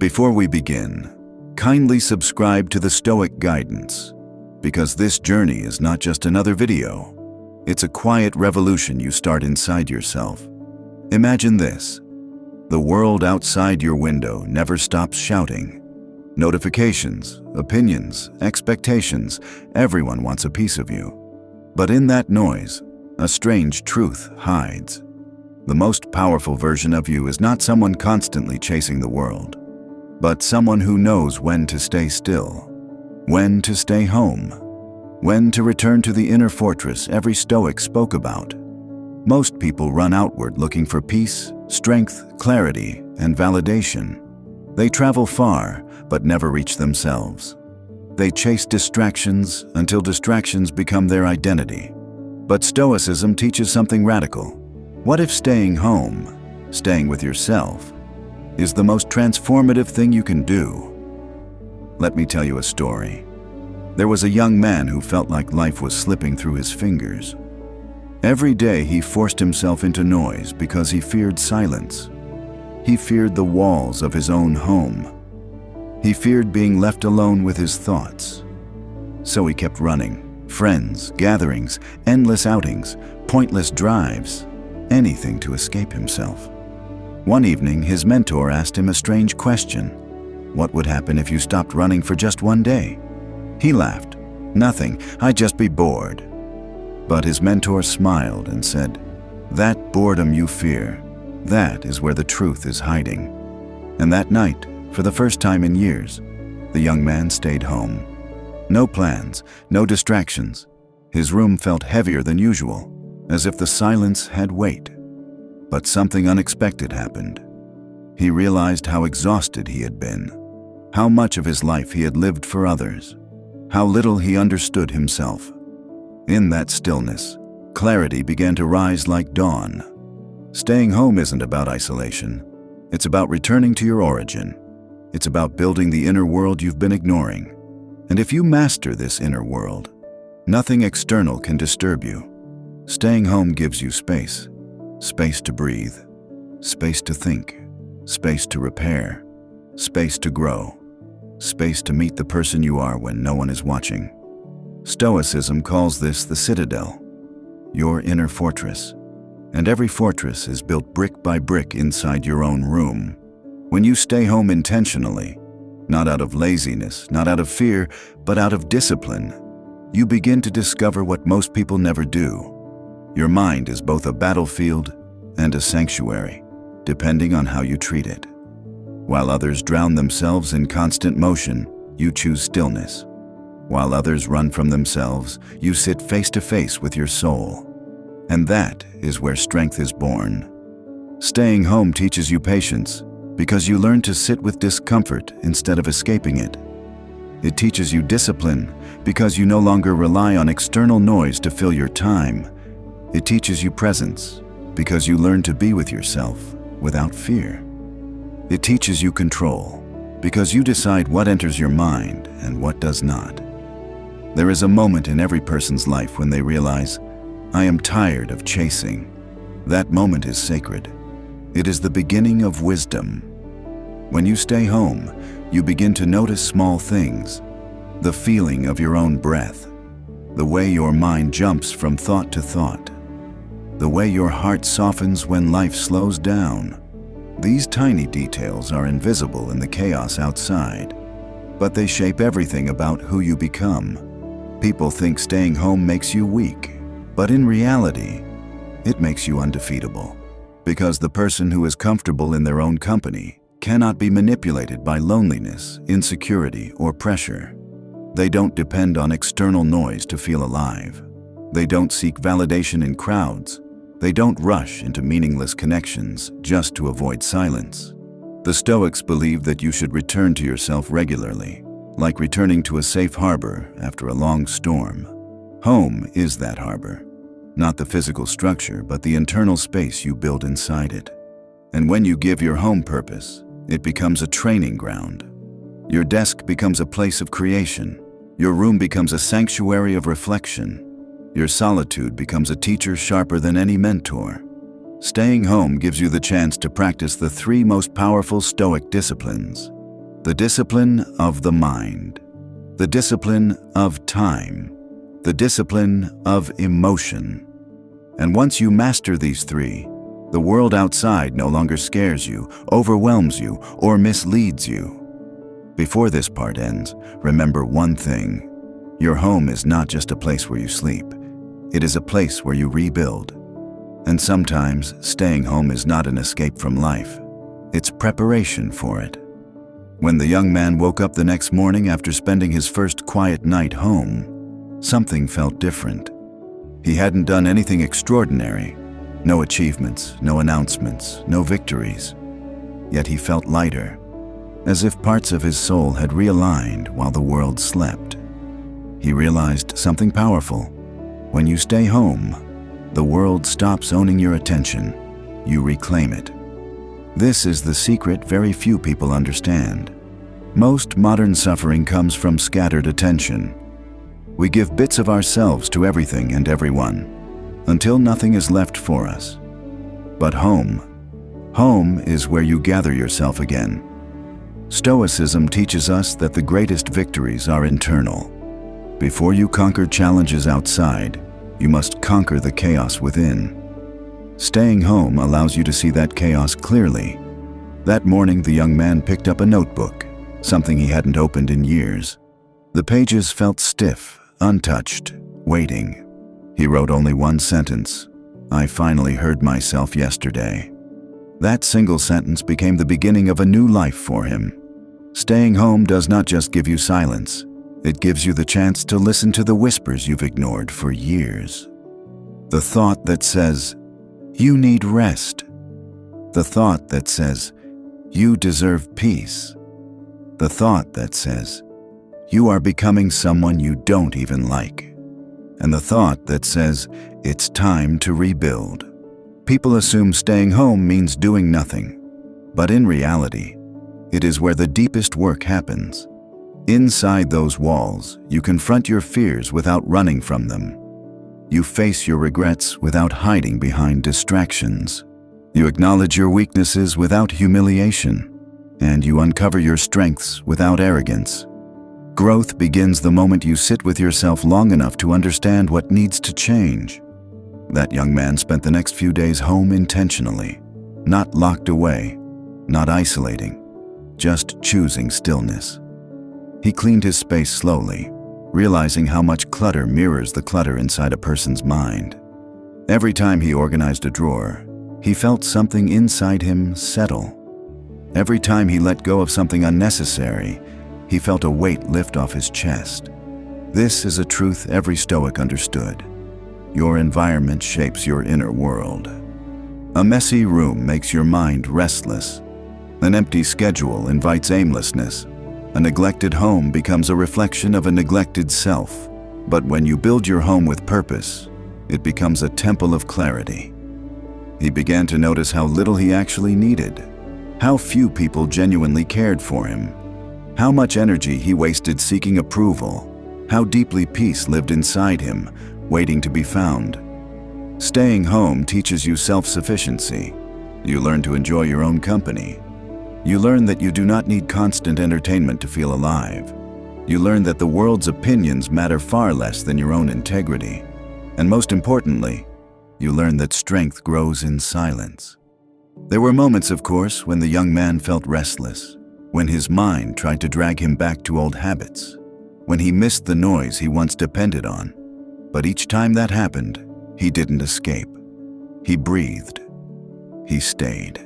Before we begin, kindly subscribe to the Stoic Guidance, because this journey is not just another video. It's a quiet revolution you start inside yourself. Imagine this. The world outside your window never stops shouting. Notifications, opinions, expectations, everyone wants a piece of you. But in that noise, a strange truth hides. The most powerful version of you is not someone constantly chasing the world, but someone who knows when to stay still, when to stay home, when to return to the inner fortress every Stoic spoke about. Most people run outward looking for peace, strength, clarity, and validation. They travel far, but never reach themselves. They chase distractions until distractions become their identity. But Stoicism teaches something radical. What if staying home, staying with yourself, is the most transformative thing you can do? Let me tell you a story. There was a young man who felt like life was slipping through his fingers. Every day he forced himself into noise because he feared silence. He feared the walls of his own home. He feared being left alone with his thoughts. So he kept running. Friends, gatherings, endless outings, pointless drives, anything to escape himself. One evening, his mentor asked him a strange question. What would happen if you stopped running for just one day? He laughed. Nothing, I'd just be bored. But his mentor smiled and said, "That boredom you fear, that is where the truth is hiding." And that night, for the first time in years, the young man stayed home. No plans, no distractions. His room felt heavier than usual, as if the silence had weight. But something unexpected happened. He realized how exhausted he had been, how much of his life he had lived for others, how little he understood himself. In that stillness, clarity began to rise like dawn. Staying home isn't about isolation. It's about returning to your origin. It's about building the inner world you've been ignoring. And if you master this inner world, nothing external can disturb you. Staying home gives you space. Space to breathe. Space to think. Space to repair. Space to grow. Space to meet the person you are when no one is watching. Stoicism calls this the citadel, your inner fortress. And every fortress is built brick by brick inside your own room. When you stay home intentionally, not out of laziness, not out of fear, but out of discipline, you begin to discover what most people never do. Your mind is both a battlefield and a sanctuary, depending on how you treat it. While others drown themselves in constant motion, you choose stillness. While others run from themselves, you sit face to face with your soul. And that is where strength is born. Staying home teaches you patience, because you learn to sit with discomfort instead of escaping it. It teaches you discipline, because you no longer rely on external noise to fill your time. It teaches you presence, because you learn to be with yourself without fear. It teaches you control, because you decide what enters your mind and what does not. There is a moment in every person's life when they realize, "I am tired of chasing." That moment is sacred. It is the beginning of wisdom. When you stay home, you begin to notice small things. The feeling of your own breath. The way your mind jumps from thought to thought. The way your heart softens when life slows down. These tiny details are invisible in the chaos outside, but they shape everything about who you become. People think staying home makes you weak, but in reality, it makes you undefeatable. Because the person who is comfortable in their own company cannot be manipulated by loneliness, insecurity, or pressure. They don't depend on external noise to feel alive. They don't seek validation in crowds. They don't rush into meaningless connections just to avoid silence. The Stoics believe that you should return to yourself regularly, like returning to a safe harbor after a long storm. Home is that harbor. Not the physical structure, but the internal space you build inside it. And when you give your home purpose, it becomes a training ground. Your desk becomes a place of creation. Your room becomes a sanctuary of reflection. Your solitude becomes a teacher sharper than any mentor. Staying home gives you the chance to practice the 3 most powerful Stoic disciplines: the discipline of the mind, the discipline of time, the discipline of emotion. And once you master these three, the world outside no longer scares you, overwhelms you, or misleads you. Before this part ends, remember one thing. Your home is not just a place where you sleep. It is a place where you rebuild. And sometimes, staying home is not an escape from life. It's preparation for it. When the young man woke up the next morning after spending his first quiet night home, something felt different. He hadn't done anything extraordinary. No achievements, no announcements, no victories. Yet he felt lighter, as if parts of his soul had realigned while the world slept. He realized something powerful. When you stay home, the world stops owning your attention. You reclaim it. This is the secret very few people understand. Most modern suffering comes from scattered attention. We give bits of ourselves to everything and everyone, until nothing is left for us. But home is where you gather yourself again. Stoicism teaches us that the greatest victories are internal. Before you conquer challenges outside, you must conquer the chaos within. Staying home allows you to see that chaos clearly. That morning, the young man picked up a notebook, something he hadn't opened in years. The pages felt stiff, untouched, waiting. He wrote only one sentence: "I finally heard myself yesterday." That single sentence became the beginning of a new life for him. Staying home does not just give you silence. It gives you the chance to listen to the whispers you've ignored for years. The thought that says, "You need rest." The thought that says, "You deserve peace." The thought that says, "You are becoming someone you don't even like." And the thought that says, "It's time to rebuild." People assume staying home means doing nothing. But in reality, it is where the deepest work happens. Inside those walls, you confront your fears without running from them. You face your regrets without hiding behind distractions. You acknowledge your weaknesses without humiliation. And you uncover your strengths without arrogance. Growth begins the moment you sit with yourself long enough to understand what needs to change. That young man spent the next few days home intentionally, not locked away, not isolating, just choosing stillness. He cleaned his space slowly, realizing how much clutter mirrors the clutter inside a person's mind. Every time he organized a drawer, he felt something inside him settle. Every time he let go of something unnecessary, he felt a weight lift off his chest. This is a truth every Stoic understood. Your environment shapes your inner world. A messy room makes your mind restless. An empty schedule invites aimlessness. A neglected home becomes a reflection of a neglected self. But when you build your home with purpose, it becomes a temple of clarity. He began to notice how little he actually needed, how few people genuinely cared for him, how much energy he wasted seeking approval, how deeply peace lived inside him, waiting to be found. Staying home teaches you self-sufficiency. You learn to enjoy your own company. You learn that you do not need constant entertainment to feel alive. You learn that the world's opinions matter far less than your own integrity. And most importantly, you learn that strength grows in silence. There were moments, of course, when the young man felt restless, when his mind tried to drag him back to old habits, when he missed the noise he once depended on. But each time that happened, he didn't escape. He breathed. He stayed.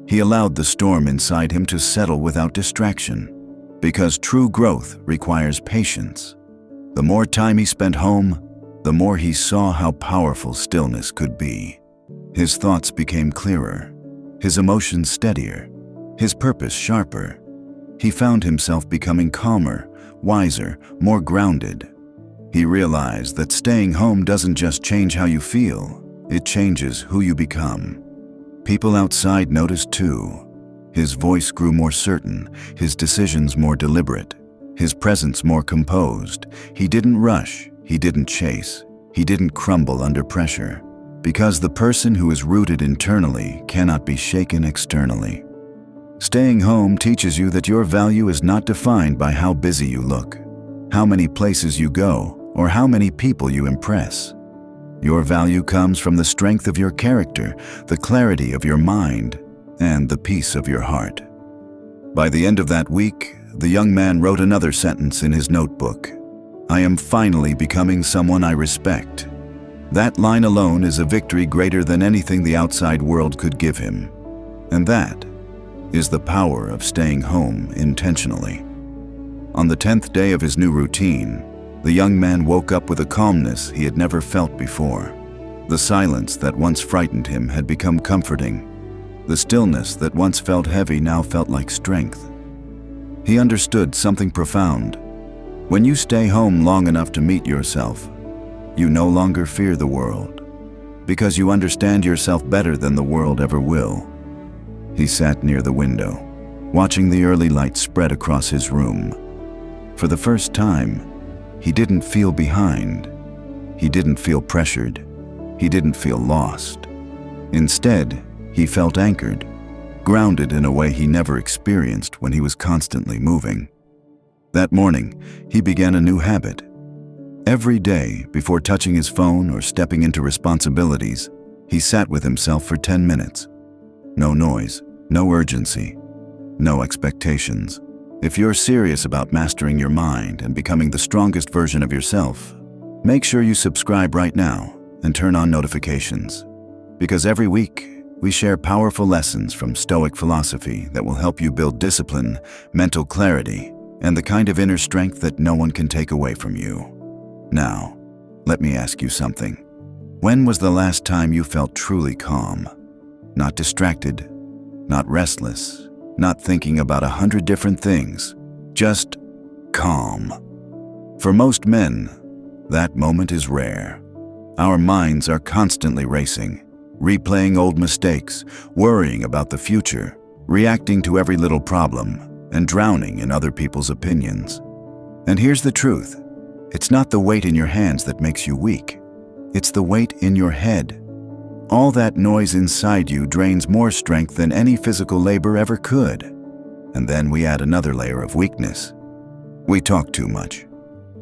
He allowed the storm inside him to settle without distraction, because true growth requires patience. The more time he spent home, the more he saw how powerful stillness could be. His thoughts became clearer, his emotions steadier, his purpose sharper. He found himself becoming calmer, wiser, more grounded. He realized that staying home doesn't just change how you feel, it changes who you become. People outside noticed too. His voice grew more certain, his decisions more deliberate, his presence more composed. He didn't rush, he didn't chase, he didn't crumble under pressure. Because the person who is rooted internally cannot be shaken externally. Staying home teaches you that your value is not defined by how busy you look, how many places you go, or how many people you impress. Your value comes from the strength of your character, the clarity of your mind, and the peace of your heart. By the end of that week, the young man wrote another sentence in his notebook. "I am finally becoming someone I respect." That line alone is a victory greater than anything the outside world could give him. And that is the power of staying home intentionally. On the 10th day of his new routine, the young man woke up with a calmness he had never felt before. The silence that once frightened him had become comforting. The stillness that once felt heavy now felt like strength. He understood something profound. When you stay home long enough to meet yourself, you no longer fear the world, because you understand yourself better than the world ever will. He sat near the window, watching the early light spread across his room. For the first time, he didn't feel behind. He didn't feel pressured. He didn't feel lost. Instead, he felt anchored, grounded in a way he never experienced when he was constantly moving. That morning, he began a new habit. Every day, before touching his phone or stepping into responsibilities, he sat with himself for 10 minutes. No noise, no urgency, no expectations. If you're serious about mastering your mind and becoming the strongest version of yourself, make sure you subscribe right now and turn on notifications. Because every week, we share powerful lessons from Stoic philosophy that will help you build discipline, mental clarity, and the kind of inner strength that no one can take away from you. Now, let me ask you something. When was the last time you felt truly calm? Not distracted, not restless, not thinking about 100 different things, just calm. For most men, that moment is rare. Our minds are constantly racing, replaying old mistakes, worrying about the future, reacting to every little problem, and drowning in other people's opinions. And here's the truth. It's not the weight in your hands that makes you weak. It's the weight in your head. All that noise inside you drains more strength than any physical labor ever could. And then we add another layer of weakness. We talk too much.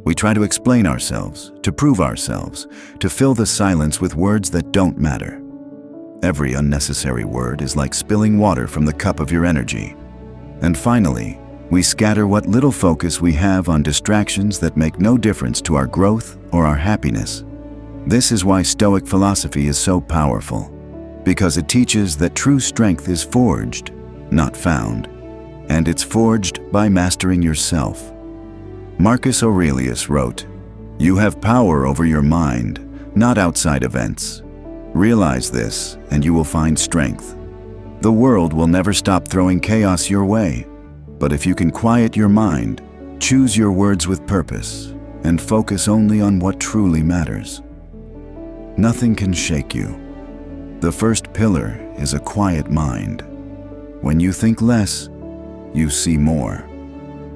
We try to explain ourselves, to prove ourselves, to fill the silence with words that don't matter. Every unnecessary word is like spilling water from the cup of your energy. And finally, we scatter what little focus we have on distractions that make no difference to our growth or our happiness. This is why Stoic philosophy is so powerful, because it teaches that true strength is forged, not found, and it's forged by mastering yourself. Marcus Aurelius wrote, "You have power over your mind, not outside events. Realize this, and you will find strength. The world will never stop throwing chaos your way, but if you can quiet your mind, choose your words with purpose, and focus only on what truly matters, nothing can shake you." The first pillar is a quiet mind. When you think less, you see more.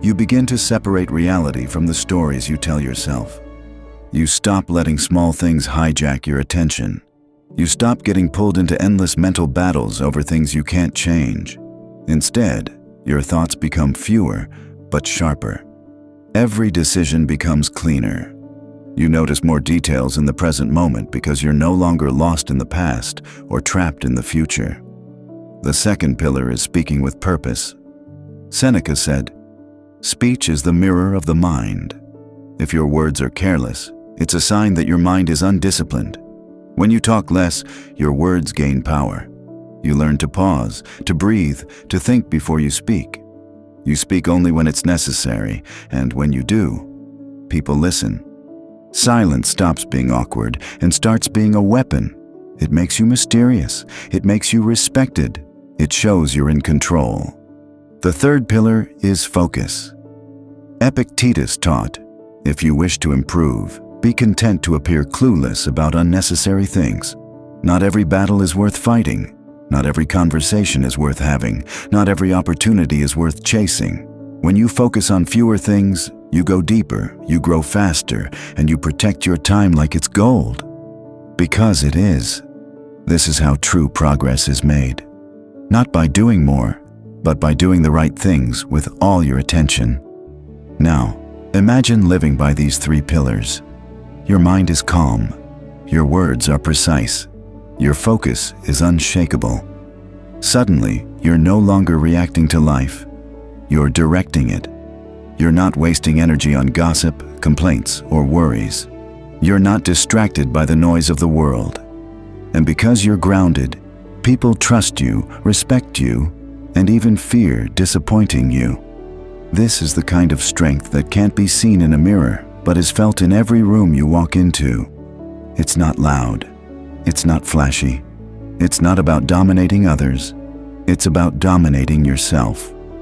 You begin to separate reality from the stories you tell yourself. You stop letting small things hijack your attention. You stop getting pulled into endless mental battles over things you can't change. Instead, your thoughts become fewer, but sharper. Every decision becomes cleaner. You notice more details in the present moment because you're no longer lost in the past or trapped in the future. The second pillar is speaking with purpose. Seneca said, "Speech is the mirror of the mind." If your words are careless, it's a sign that your mind is undisciplined. When you talk less, your words gain power. You learn to pause, to breathe, to think before you speak. You speak only when it's necessary, and when you do, people listen. Silence stops being awkward and starts being a weapon. It makes you mysterious. It makes you respected. It shows you're in control. The third pillar is focus. Epictetus taught, "If you wish to improve, be content to appear clueless about unnecessary things. Not every battle is worth fighting. Not every conversation is worth having. Not every opportunity is worth chasing. When you focus on fewer things, you go deeper, you grow faster, and you protect your time like it's gold. Because it is. This is how true progress is made. Not by doing more, but by doing the right things with all your attention. Now, imagine living by these 3 pillars. Your mind is calm. Your words are precise. Your focus is unshakable. Suddenly, you're no longer reacting to life. You're directing it. You're not wasting energy on gossip, complaints, or worries. You're not distracted by the noise of the world. And because you're grounded, people trust you, respect you, and even fear disappointing you. This is the kind of strength that can't be seen in a mirror, but is felt in every room you walk into. It's not loud. It's not flashy. It's not about dominating others. It's about dominating yourself.